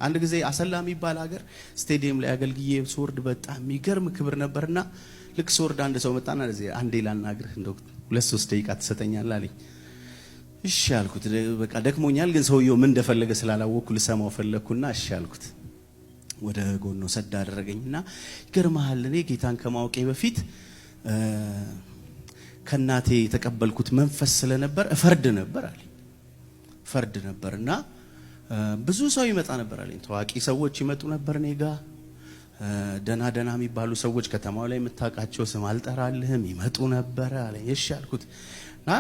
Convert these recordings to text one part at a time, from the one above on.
አንድ ጊዜ አሰላ የሚባል ሀገር ስቴዲየም ላይ አገልግዬ ስወርድ በጣም የሚገርም ክብር ነበርና ልክ ስወርድ አንድ ሰው መጣና ለዚህ አንዴ ላናግርህ እንደው 2-3 ደቂቃ ትሰጠኛለህ አለኝ። እሺ አልኩት። በቃ ደክሞኛል፣ ግን ሰውየው ምን እንደፈለገ ስላላወቅኩ ልሰማው ፈለኩና እሺ አልኩት። ወደ ጎኖ ሰዳ አደረገኝና ይገርምሃል እኔ ጌታን ከማወቄ በፊት ከናቴ የተቀበልኩት መንፈስ ስለነበር እፈርድ ነበር አለኝ። ፈርድ ነበርና ብዙ ሰው ይመጣ ነበር አለኝ። ታዋቂ ሰዎች ይመጡ ነበር እኔ ጋር ደና የሚባሉ ሰዎች ከተማው ላይ የምታውቃቸው ስም አልጠራልህም ይመጡ ነበር አለኝ። እሺ አልኩትና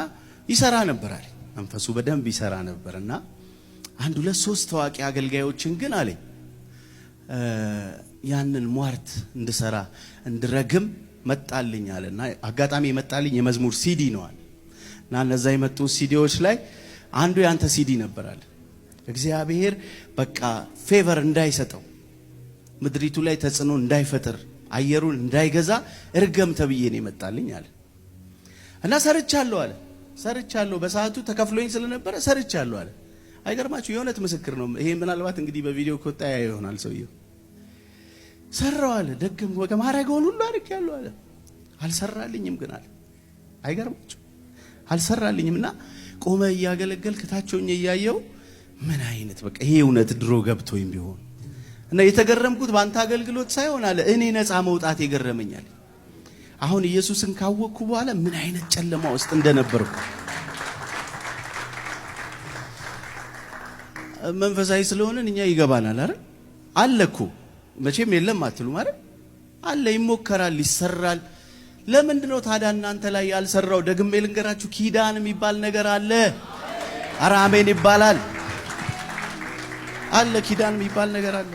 ይሰራ ነበር አለኝ። መንፈሱ በደንብ ይሰራ ነበርና 1-2-3 ታዋቂ አገልጋዮችን ግን አለኝ ያንን ሟርት እንድሰራ እንድረግም መጣልኝ አለና አጋጣሚ መጣልኝ የመዝሙር ሲዲ ነው አለ እና እነዛ የመጡ ሲዲዎች ላይ አንዱ ያንተ ሲዲ ነበር አለ። እግዚአብሔር በቃ ፌቨር እንዳይሰጠው ምድሪቱ ላይ ተጽዕኖ እንዳይፈጥር አየሩን እንዳይገዛ እርገም ተብዬ ነው መጣልኝ አለ እና ሰርቻለሁ አለ። ሰርቻለሁ በሰዓቱ ተከፍሎኝ ስለነበረ ሰርቻለሁ አለ። አይገርማችሁ? የእውነት ምስክር ነው ይሄ። ምናልባት እንግዲህ በቪዲዮ ከወጣ ይሆናል ሰውየው። ሰራው አለ። ደግም ወገማራገውን ሁሉ አድርጌያለሁ አለ። አልሰራልኝም ግን አለ። አይገርማችሁ? አልሰራልኝምና ቆመ እያገለገልክ ታቾኝ እያየው ምን አይነት በቃ ይሄ እውነት ድሮ ገብቶኝ ቢሆን እና የተገረምኩት ባንተ አገልግሎት ሳይሆን አለ እኔ ነፃ መውጣት ይገረመኛል። አሁን ኢየሱስን ካወቅኩ በኋላ ምን አይነት ጨለማ ውስጥ እንደነበርኩ መንፈሳዊ ስለሆነን እኛ ይገባናል አይደል? አለኩ መቼም የለም አትሉ ማለት አለ። ይሞከራል፣ ይሰራል። ለምንድነው ታዲያ እናንተ ላይ ያልሰራው? ደግሜ ልንገራችሁ፣ ኪዳን የሚባል ነገር አለ። ኧረ አሜን ይባላል። አለ ኪዳን የሚባል ነገር አለ።